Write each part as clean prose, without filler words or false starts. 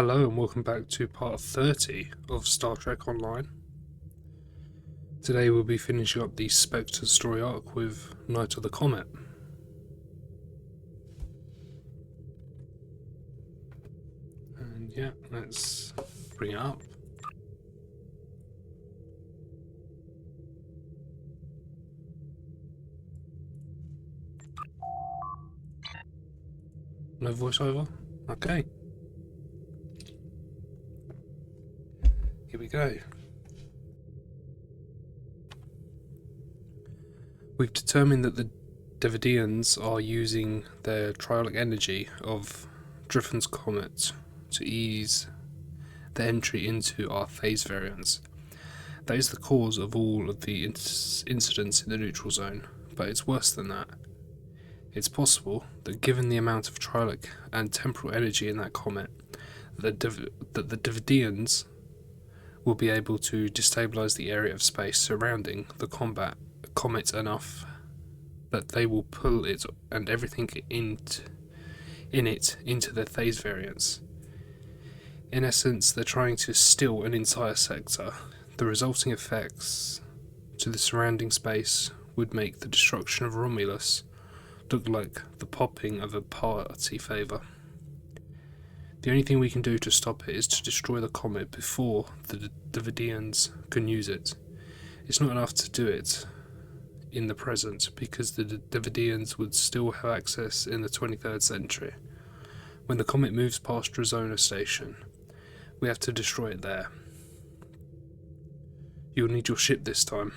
Hello and welcome back to part 30 of Star Trek Online. Today we'll be finishing up the Spectre story arc with Night of the Comet. And yeah, let's bring it up. No voiceover? Okay. Here we go. We've determined that the Devidians are using their triolic energy of Driffin's Comet to ease the entry into our phase variants. That is the cause of all of the incidents in the neutral zone, but it's worse than that. It's possible that given the amount of triolic and temporal energy in that comet, that the Devidians will be able to destabilize the area of space surrounding the comet enough that they will pull it and everything in it into their phase variants. In essence, they're trying to steal an entire sector. The resulting effects to the surrounding space would make the destruction of Romulus look like the popping of a party favour. The only thing we can do to stop it is to destroy the comet before the Devidians can use it. It's not enough to do it in the present, because the Devidians would still have access in the 23rd century. When the comet moves past Drazona Station, we have to destroy it there. You'll need your ship this time,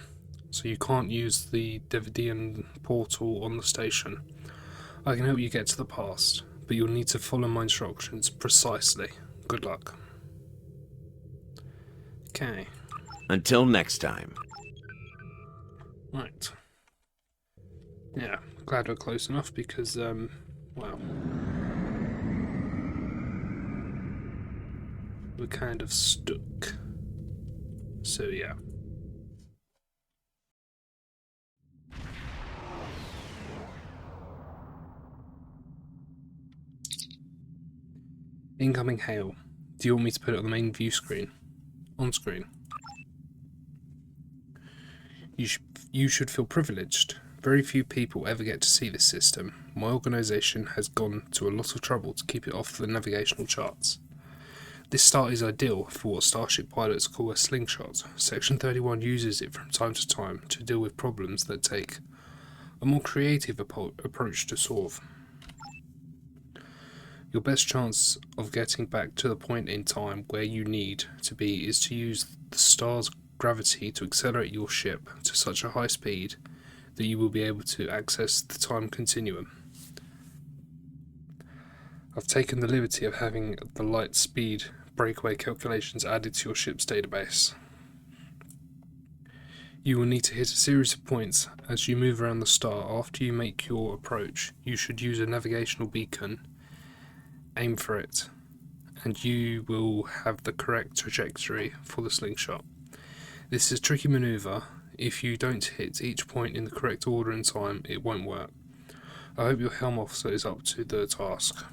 so you can't use the Devidian portal on the station. I can help you get to the past, but you'll need to follow my instructions precisely. Good luck. Okay. Until next time. Right. Yeah, glad we're close enough because, well, we're kind of stuck. So, yeah. Incoming hail. Do you want me to put it on the main view screen? On screen. You should feel privileged. Very few people ever get to see this system. My organisation has gone to a lot of trouble to keep it off the navigational charts. This start is ideal for what starship pilots call a slingshot. Section 31 uses it from time to time to deal with problems that take a more creative approach to solve. Your best chance of getting back to the point in time where you need to be is to use the star's gravity to accelerate your ship to such a high speed that you will be able to access the time continuum. I've taken the liberty of having the light speed breakaway calculations added to your ship's database. You will need to hit a series of points as you move around the star. After you make your approach, you should use a navigational beacon, aim for it, and you will have the correct trajectory for the slingshot. This is a tricky manoeuvre. If you don't hit each point in the correct order in time, it won't work. I hope your helm officer is up to the task.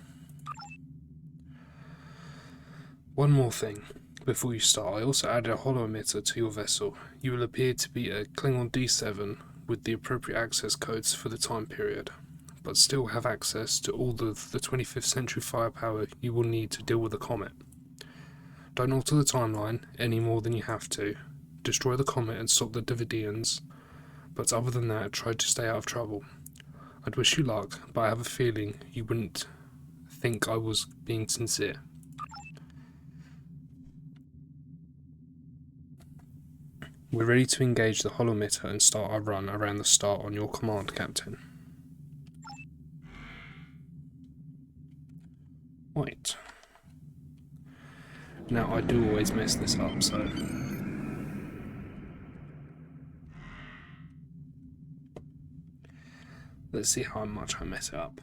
One more thing. Before you start, I also added a holo emitter to your vessel. You will appear to be a Klingon D7 with the appropriate access codes for the time period, but still have access to all the 25th century firepower you will need to deal with the comet. Don't alter the timeline any more than you have to. Destroy the comet and stop the Devidians, but other than that, try to stay out of trouble. I'd wish you luck, but I have a feeling you wouldn't think I was being sincere. We're ready to engage the holometer and start our run around the star on your command, Captain. Right. Now, I do always mess this up, so... let's see how much I mess it up.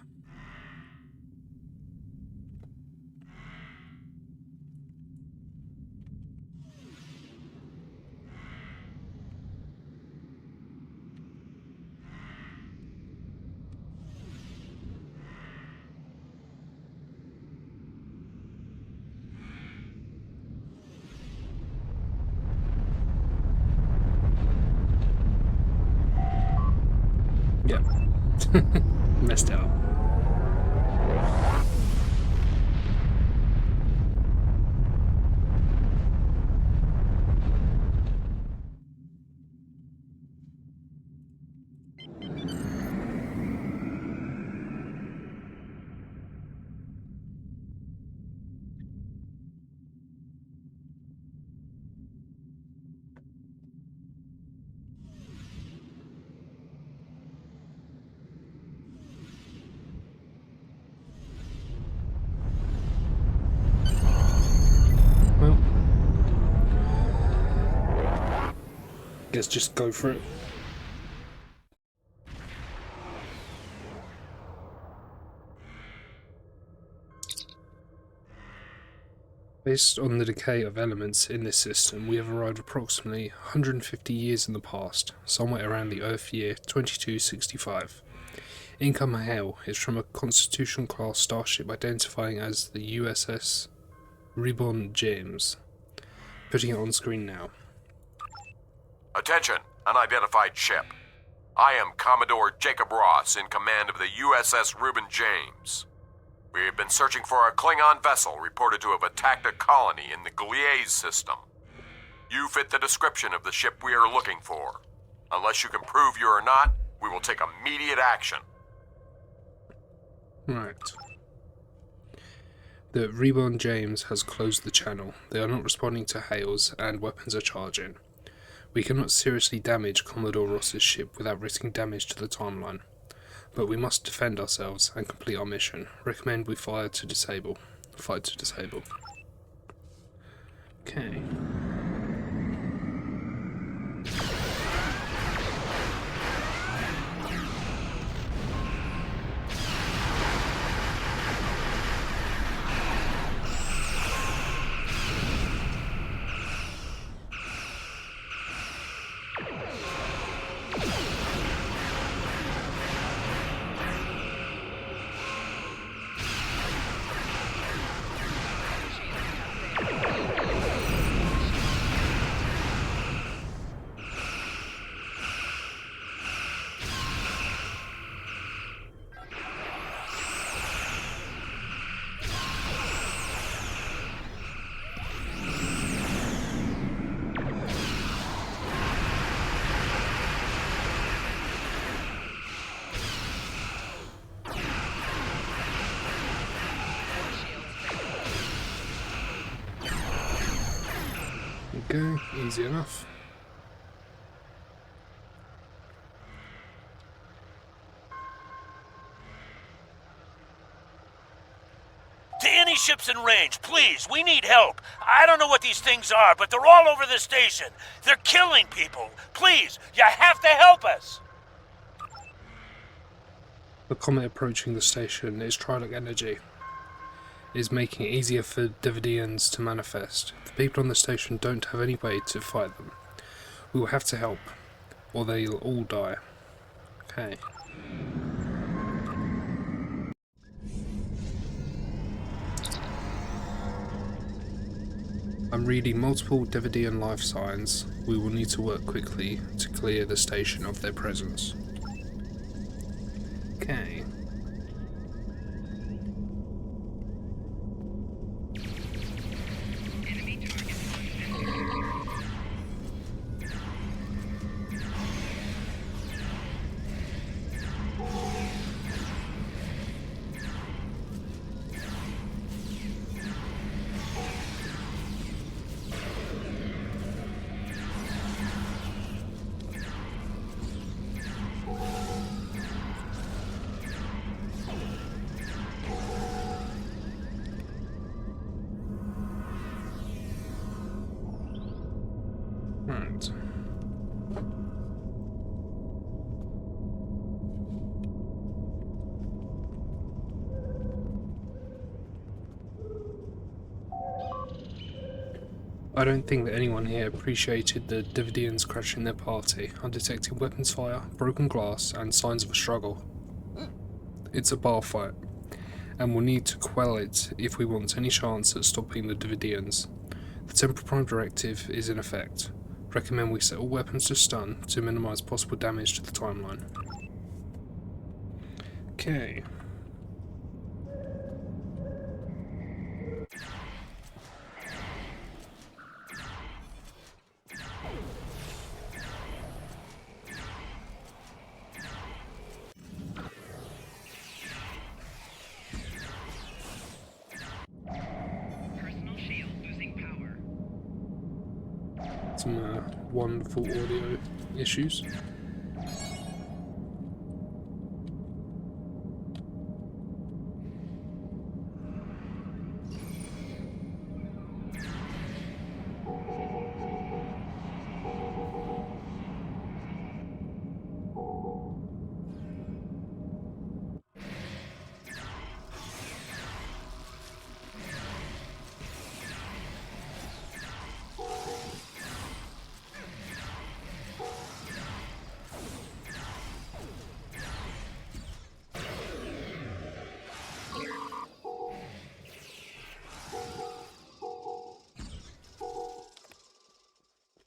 Messed it up. Well, guess just go for it. Based on the decay of elements in this system, we have arrived approximately 150 years in the past, somewhere around the Earth year 2265. Incoming hail is from a Constitution-class starship identifying as the USS James. Putting it on screen now. Attention, unidentified ship. I am Commodore Jacob Ross in command of the USS Reuben James. We have been searching for a Klingon vessel reported to have attacked a colony in the Gliese system. You fit the description of the ship we are looking for. Unless you can prove you are not, we will take immediate action. Right. The Reborn James has closed the channel. They are not responding to hails and weapons are charging. We cannot seriously damage Commodore Ross's ship without risking damage to the timeline. But we must defend ourselves and complete our mission. Recommend we fire to disable. Fight to disable. Okay. Go, easy enough. To any ships in range, please, we need help. I don't know what these things are, but they're all over the station. They're killing people. Please, you have to help us. The comet approaching the station is Trilog energy. It is making it easier for Devidians to manifest. The people on the station don't have any way to fight them. We will have to help, or they'll all die. Okay. I'm reading multiple Devidian life signs. We will need to work quickly to clear the station of their presence. Okay. Right. I don't think that anyone here appreciated the Devidians crashing their party. I'm detecting weapons fire, broken glass, and signs of a struggle. It's a bar fight, and we'll need to quell it if we want any chance at stopping the Devidians. The Temporal Prime Directive is in effect. Recommend we set all weapons to stun to minimise possible damage to the timeline. Okay. Personal shield losing power. Some wonderful audio issues.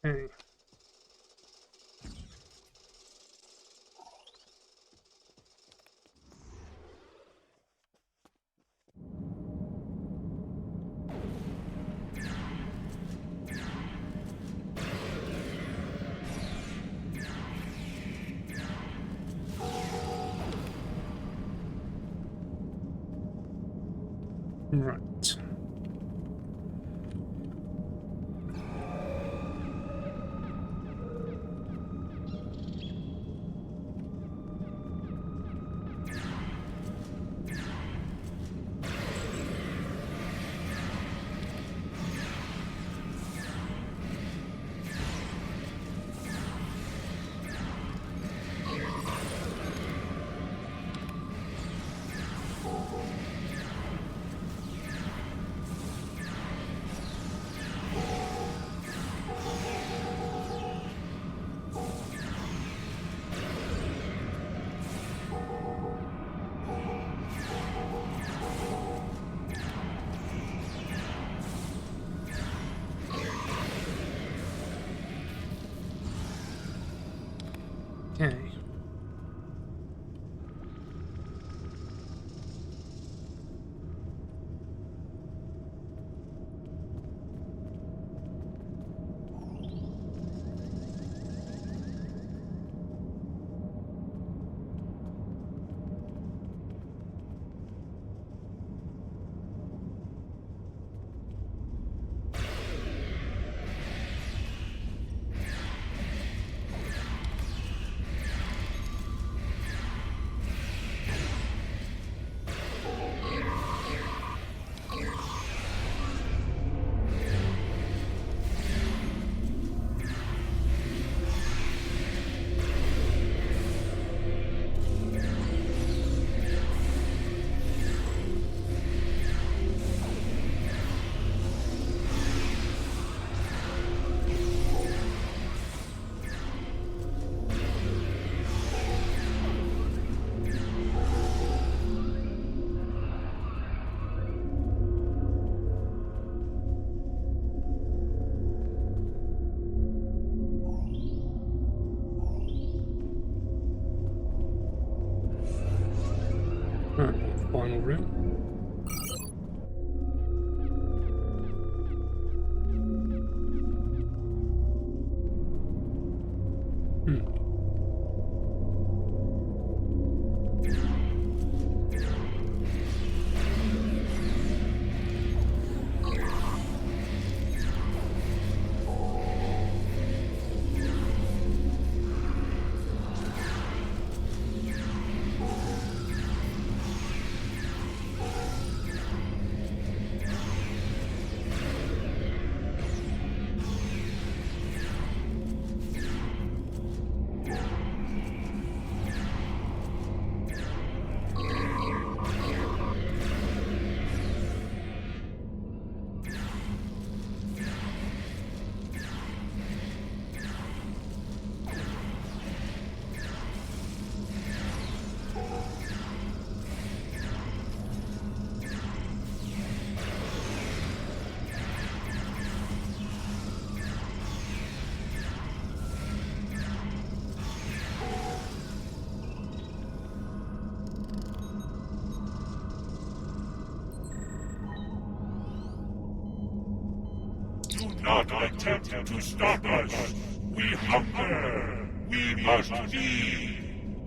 Okay. Right. Okay. Right, one final room. not attempt to stop us. We hunger. We must leave.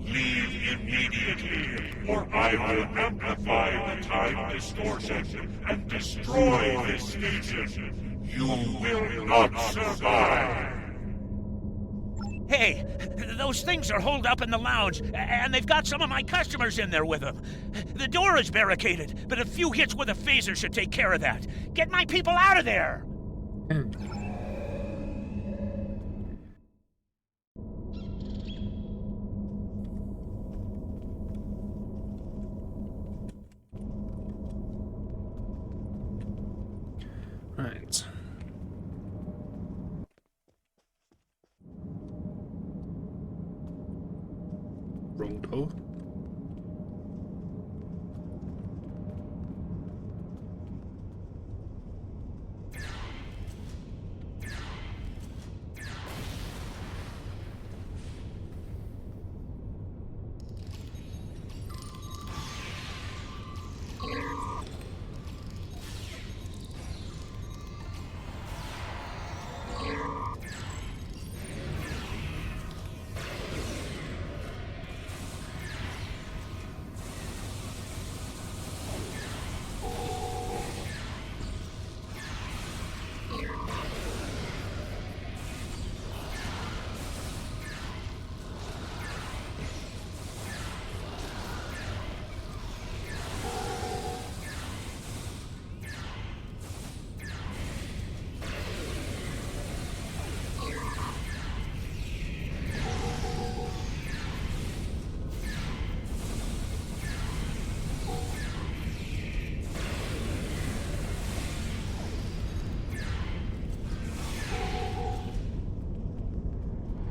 Leave immediately, or I will amplify the time distortion and destroy this station. You will not survive. Hey, those things are holed up in the lounge, and they've got some of my customers in there with them. The door is barricaded, but a few hits with a phaser should take care of that. Get my people out of there! Right. Wrong door.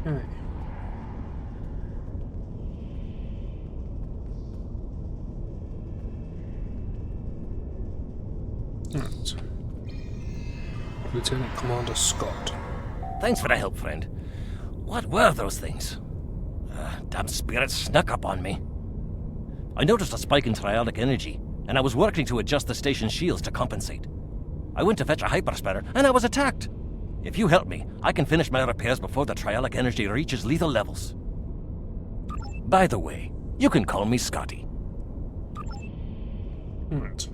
Right. Right. Lieutenant Commander Scott. Thanks for the help, friend. What were those things? Damn spirits snuck up on me. I noticed a spike in triolic energy, and I was working to adjust the station's shields to compensate. I went to fetch a hyperspatter, and I was attacked. If you help me, I can finish my repairs before the triolic energy reaches lethal levels. By the way, you can call me Scotty. Right.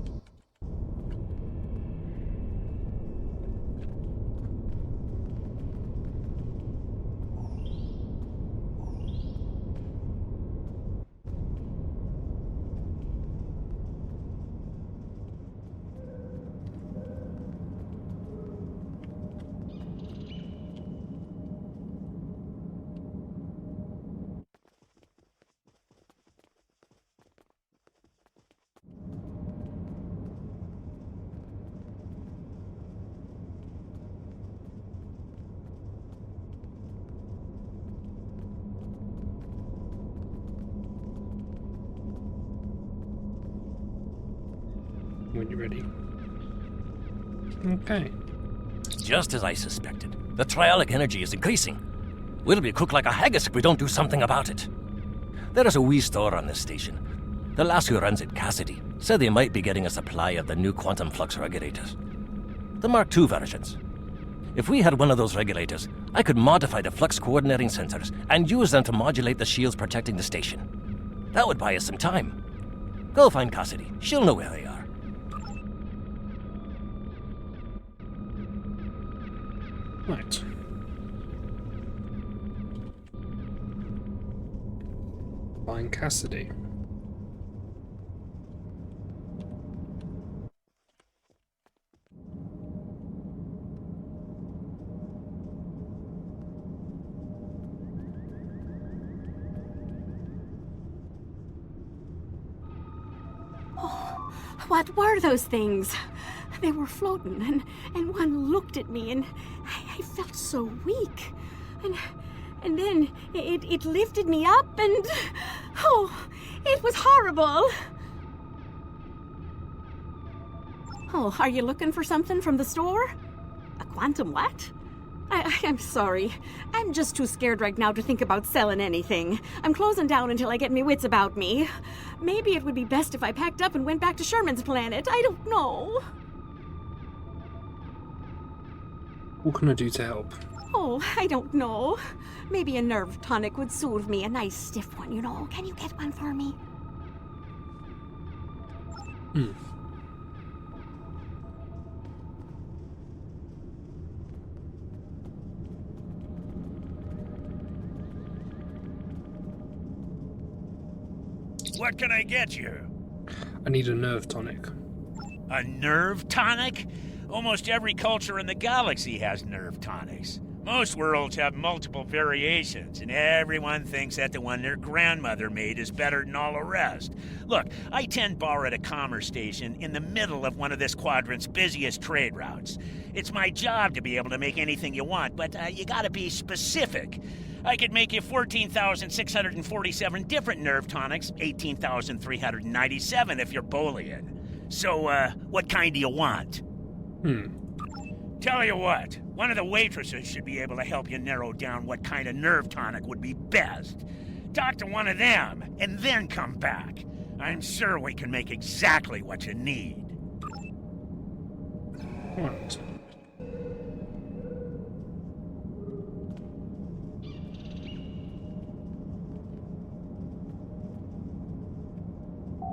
When you're ready. Okay. Just as I suspected, the triolic energy is increasing. We'll be cooked like a haggis if we don't do something about it. There is a wee store on this station. The lass who runs it, Cassidy, said they might be getting a supply of the new quantum flux regulators. The Mark II versions. If we had one of those regulators, I could modify the flux coordinating sensors and use them to modulate the shields protecting the station. That would buy us some time. Go find Cassidy. She'll know where they are. Right. Find Cassidy. What were those things? They were floating, and one looked at me, and I felt so weak. And then it lifted me up, and oh, it was horrible. Oh, are you looking for something from the store? A quantum what? I'm sorry. I'm just too scared right now to think about selling anything. I'm closing down until I get me wits about me. Maybe it would be best if I packed up and went back to Sherman's planet. I don't know. What can I do to help? Oh, I don't know. Maybe a nerve tonic would soothe me. A nice stiff one, you know. Can you get one for me? What can I get you? I need a nerve tonic. A nerve tonic? Almost every culture in the galaxy has nerve tonics. Most worlds have multiple variations, and everyone thinks that the one their grandmother made is better than all the rest. Look, I tend bar at a commerce station in the middle of one of this quadrant's busiest trade routes. It's my job to be able to make anything you want, but you gotta be specific. I could make you 14,647 different nerve tonics, 18,397 if you're Boolean. So, what kind do you want? Tell you what, one of the waitresses should be able to help you narrow down what kind of nerve tonic would be best. Talk to one of them, and then come back. I'm sure we can make exactly what you need. Right.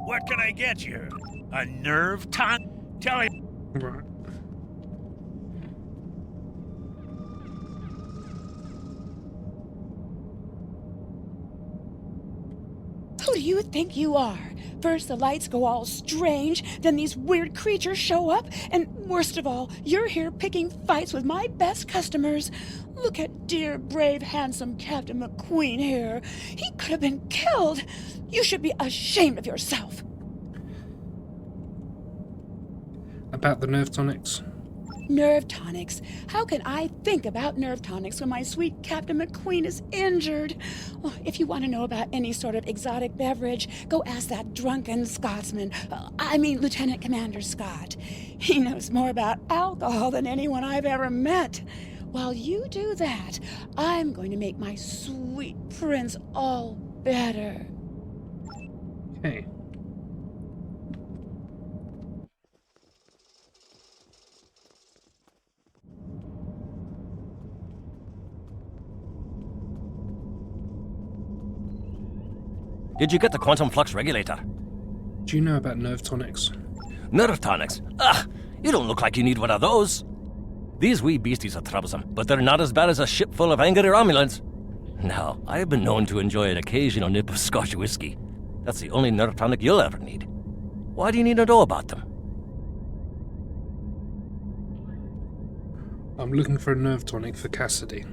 What can I get you? A nerve tonic? Tell you... Right. Who do you think you are? First the lights go all strange, then these weird creatures show up, and worst of all, you're here picking fights with my best customers. Look at dear, brave, handsome Captain McQueen here. He could have been killed. You should be ashamed of yourself. About the nerve tonics? Nerve tonics. How can I think about nerve tonics when my sweet Captain McQueen is injured? Oh, if you want to know about any sort of exotic beverage, go ask that drunken Scotsman. Lieutenant Commander Scott. He knows more about alcohol than anyone I've ever met. While you do that, I'm going to make my sweet prince all better. Okay. Did you get the quantum flux regulator? Do you know about nerve tonics? Nerve tonics? Ugh! You don't look like you need one of those. These wee beasties are troublesome, but they're not as bad as a ship full of angry Romulans. Now, I've been known to enjoy an occasional nip of Scotch whiskey. That's the only nerve tonic you'll ever need. Why do you need to know about them? I'm looking for a nerve tonic for Cassidy.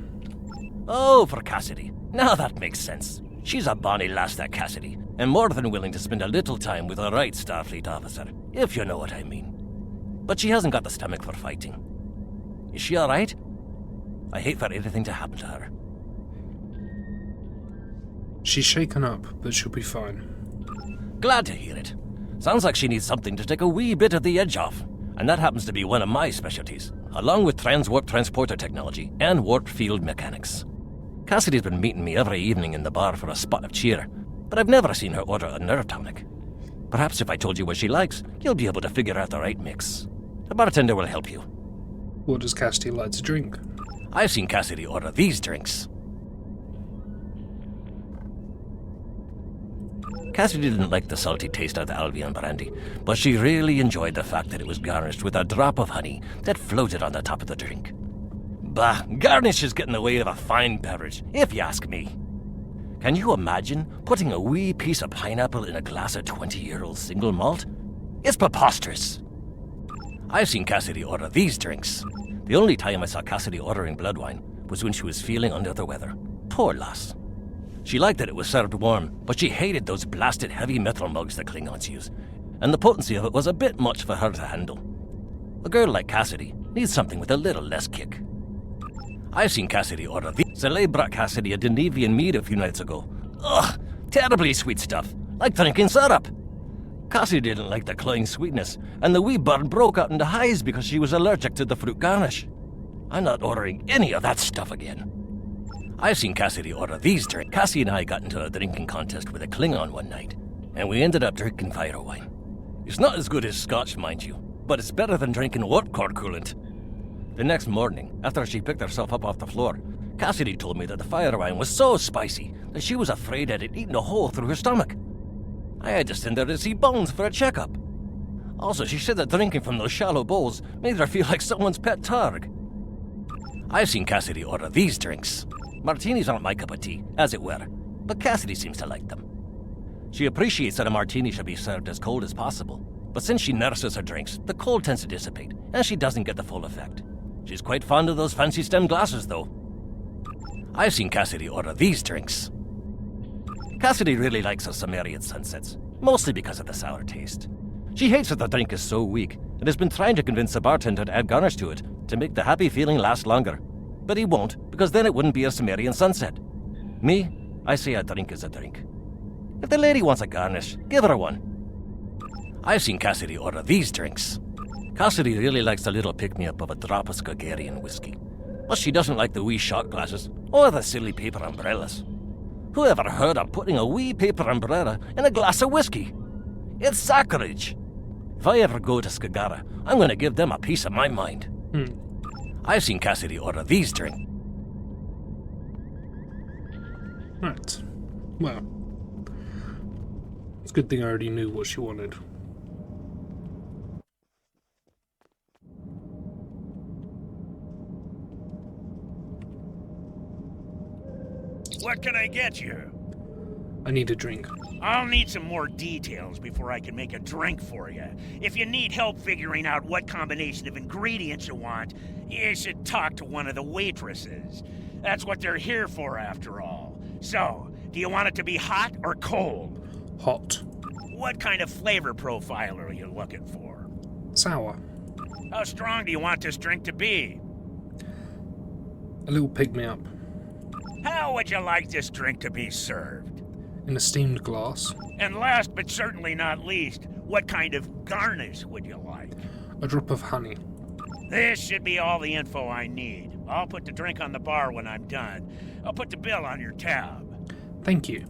Oh, for Cassidy. Now that makes sense. She's a bonny lass, that Cassidy, and more than willing to spend a little time with a right Starfleet officer, if you know what I mean. But she hasn't got the stomach for fighting. Is she alright? I hate for anything to happen to her. She's shaken up, but she'll be fine. Glad to hear it. Sounds like she needs something to take a wee bit of the edge off, and that happens to be one of my specialties, along with transwarp transporter technology and warp field mechanics. Cassidy's been meeting me every evening in the bar for a spot of cheer, but I've never seen her order a nerve tonic. Perhaps if I told you what she likes, you'll be able to figure out the right mix. The bartender will help you. What does Cassidy like to drink? I've seen Cassidy order these drinks. Cassidy didn't like the salty taste of the Albion brandy, but she really enjoyed the fact that it was garnished with a drop of honey that floated on the top of the drink. Bah, garnishes get in the way of a fine beverage, if you ask me. Can you imagine putting a wee piece of pineapple in a glass of 20-year-old single malt? It's preposterous. I've seen Cassidy order these drinks. The only time I saw Cassidy ordering blood wine was when she was feeling under the weather. Poor lass. She liked that it was served warm, but she hated those blasted heavy metal mugs the Klingons use, and the potency of it was a bit much for her to handle. A girl like Cassidy needs something with a little less kick. I've seen Cassidy order these. Soleil brought Cassidy a Devidian mead a few nights ago. Ugh, terribly sweet stuff, like drinking syrup. Cassidy didn't like the cloying sweetness, and the wee bird broke out into hives because she was allergic to the fruit garnish. I'm not ordering any of that stuff again. I've seen Cassidy order these drinks. Cassie and I got into a drinking contest with a Klingon one night, and we ended up drinking fire wine. It's not as good as Scotch, mind you, but it's better than drinking warp core coolant. The next morning, after she picked herself up off the floor, Cassidy told me that the fire wine was so spicy that she was afraid it had eaten a hole through her stomach. I had to send her to see Bones for a checkup. Also, she said that drinking from those shallow bowls made her feel like someone's pet targ. I've seen Cassidy order these drinks. Martinis aren't my cup of tea, as it were, but Cassidy seems to like them. She appreciates that a martini should be served as cold as possible, but since she nurses her drinks, the cold tends to dissipate, and she doesn't get the full effect. She's quite fond of those fancy stem glasses, though. I've seen Cassidy order these drinks. Cassidy really likes her Sumerian sunsets, mostly because of the sour taste. She hates that the drink is so weak, and has been trying to convince the bartender to add garnish to it to make the happy feeling last longer. But he won't, because then it wouldn't be a Sumerian sunset. Me, I say a drink is a drink. If the lady wants a garnish, give her one. I've seen Cassidy order these drinks. Cassidy really likes the little pick-me-up of a drop of Skagarian whiskey. But she doesn't like the wee shot glasses, or the silly paper umbrellas. Who ever heard of putting a wee paper umbrella in a glass of whiskey? It's sacrilege. If I ever go to Skagara, I'm going to give them a piece of my mind. I've seen Cassidy order these drinks. Right. Well, it's a good thing I already knew what she wanted. What can I get you? I need a drink. I'll need some more details before I can make a drink for you. If you need help figuring out what combination of ingredients you want, you should talk to one of the waitresses. That's what they're here for, after all. So, do you want it to be hot or cold? Hot. What kind of flavor profile are you looking for? Sour. How strong do you want this drink to be? A little pick-me-up. How would you like this drink to be served? In a steamed glass. And last but certainly not least, what kind of garnish would you like? A drop of honey. This should be all the info I need. I'll put the drink on the bar when I'm done. I'll put the bill on your tab. Thank you.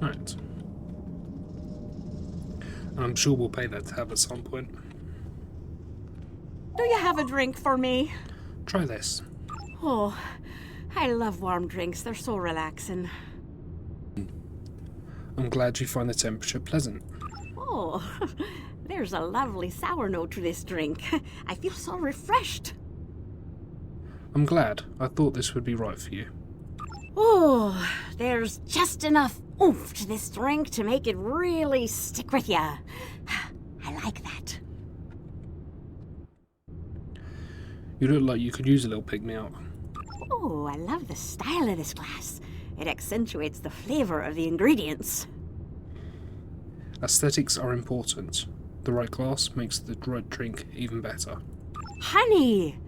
Right. I'm sure we'll pay that tab at some point. Do you have a drink for me? Try this. Oh, I love warm drinks. They're so relaxing. I'm glad you find the temperature pleasant. Oh, there's a lovely sour note to this drink. I feel so refreshed. I'm glad. I thought this would be right for you. Oh, there's just enough oomph to this drink to make it really stick with you. I like that. You look like you could use a little pick-me-up. Oh, I love the style of this glass. It accentuates the flavor of the ingredients. Aesthetics are important. The right glass makes the right drink even better. Honey!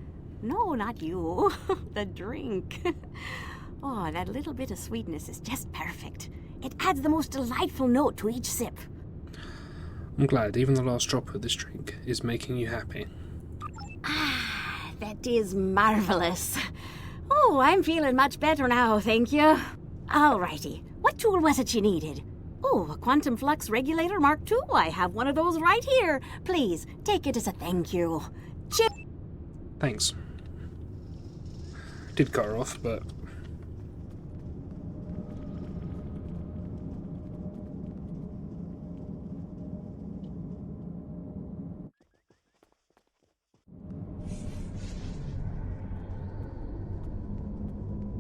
No, not you. The drink. Oh, that little bit of sweetness is just perfect. It adds the most delightful note to each sip. I'm glad even the last drop of this drink is making you happy. Ah, that is marvelous. Oh, I'm feeling much better now, thank you. Alrighty, what tool was it you needed? Oh, a quantum flux regulator Mark II. I have one of those right here. Please, take it as a thank you. Thanks. Did cut her off, but...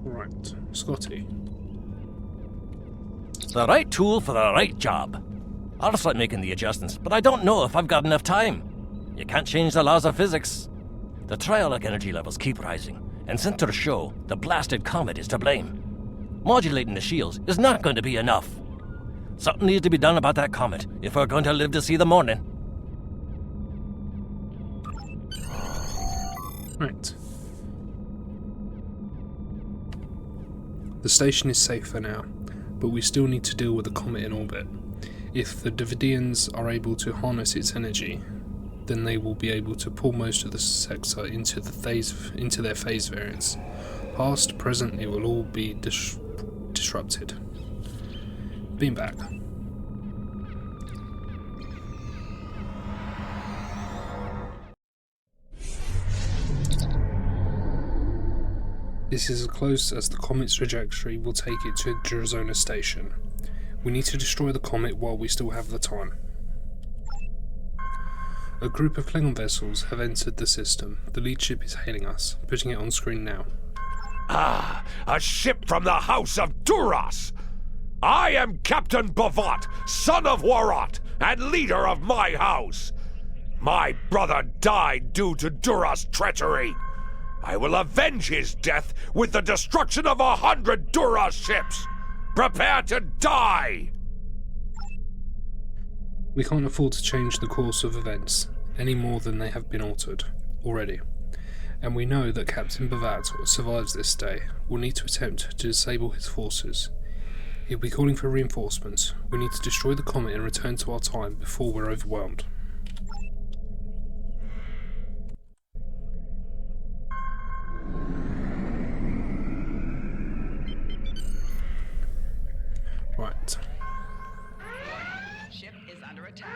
Right, Scotty. The right tool for the right job. I'll start making the adjustments, but I don't know if I've got enough time. You can't change the laws of physics. The triolic energy levels keep rising, and sensors show the blasted comet is to blame. Modulating the shields is not going to be enough. Something needs to be done about that comet if we're going to live to see the morning. Right. The station is safe for now, but we still need to deal with the comet in orbit. If the Devidians are able to harness its energy, then they will be able to pull most of the sector into their phase variants. Past, present, it will all be disrupted. Beam back. This is as close as the Comet's trajectory will take it to Arizona Station. We need to destroy the Comet while we still have the time. A group of Klingon vessels have entered the system. The lead ship is hailing us, putting it on screen now. Ah, a ship from the House of Duras! I am Captain Bavat, son of Warat, and leader of my house. My brother died due to Duras' treachery. I will avenge his death with the destruction of 100 Duras ships. Prepare to die! We can't afford to change the course of events any more than they have been altered already. And we know that Captain Bavat survives this day. We'll need to attempt to disable his forces. He'll be calling for reinforcements. We need to destroy the Comet and return to our time before we're overwhelmed. Right. Ship is under attack.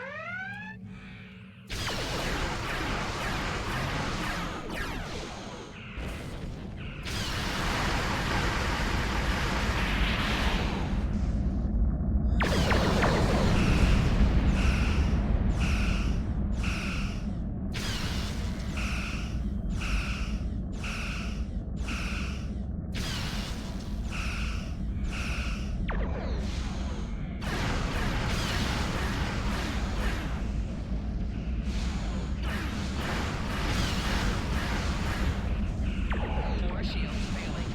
More shields failing.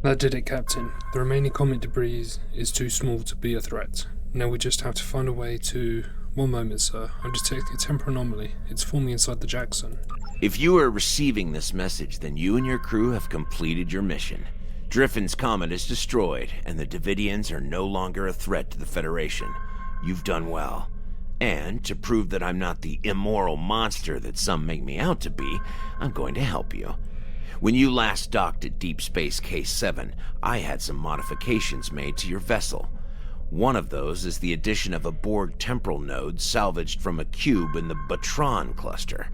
That did it, Captain. The remaining comet debris is too small to be a threat. Now we just have to find a way to One moment, sir. I'm detecting a temporal anomaly. It's forming inside the Jackson. If you are receiving this message, then you and your crew have completed your mission. Driffin's Comet is destroyed, and the Devidians are no longer a threat to the Federation. You've done well. And to prove that I'm not the immoral monster that some make me out to be, I'm going to help you. When you last docked at Deep Space K7, I had some modifications made to your vessel. One of those is the addition of a Borg temporal node salvaged from a cube in the Batron cluster.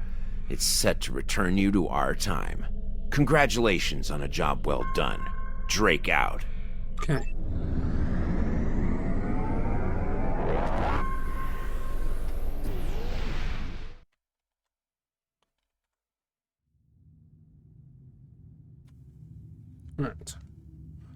It's set to return you to our time. Congratulations on a job well done. Drake out. Okay. Right.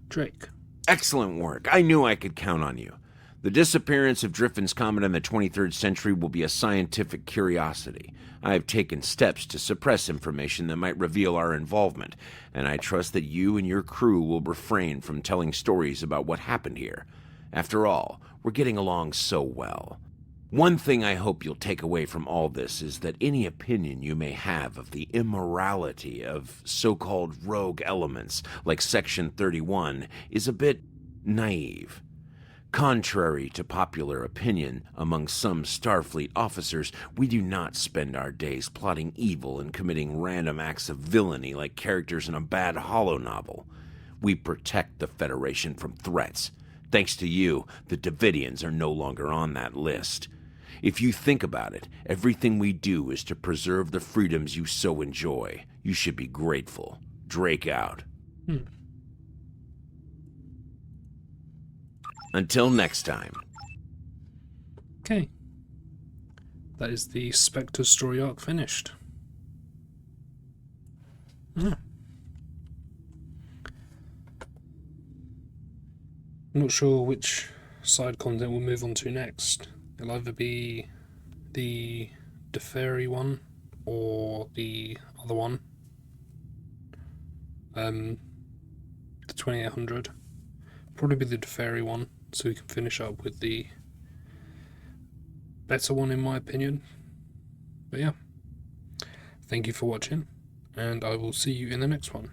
Drake. Excellent work. I knew I could count on you. The disappearance of Driffin's Comet in the 23rd century will be a scientific curiosity. I have taken steps to suppress information that might reveal our involvement, and I trust that you and your crew will refrain from telling stories about what happened here. After all, we're getting along so well. One thing I hope you'll take away from all this is that any opinion you may have of the immorality of so-called rogue elements like Section 31 is a bit naive. Contrary to popular opinion among some Starfleet officers, we do not spend our days plotting evil and committing random acts of villainy like characters in a bad holo novel. We protect the Federation from threats. Thanks to you, the Devidians are no longer on that list. If you think about it, everything we do is to preserve the freedoms you so enjoy. You should be grateful. Drake out. Until next time. Okay. That is the Spectre story arc finished. I'm not sure which side content we'll move on to next. It'll either be the Deferi one or the other one. The 2800. Probably be the Deferi one, so we can finish up with the better one in my opinion. But yeah. Thank you for watching, and I will see you in the next one.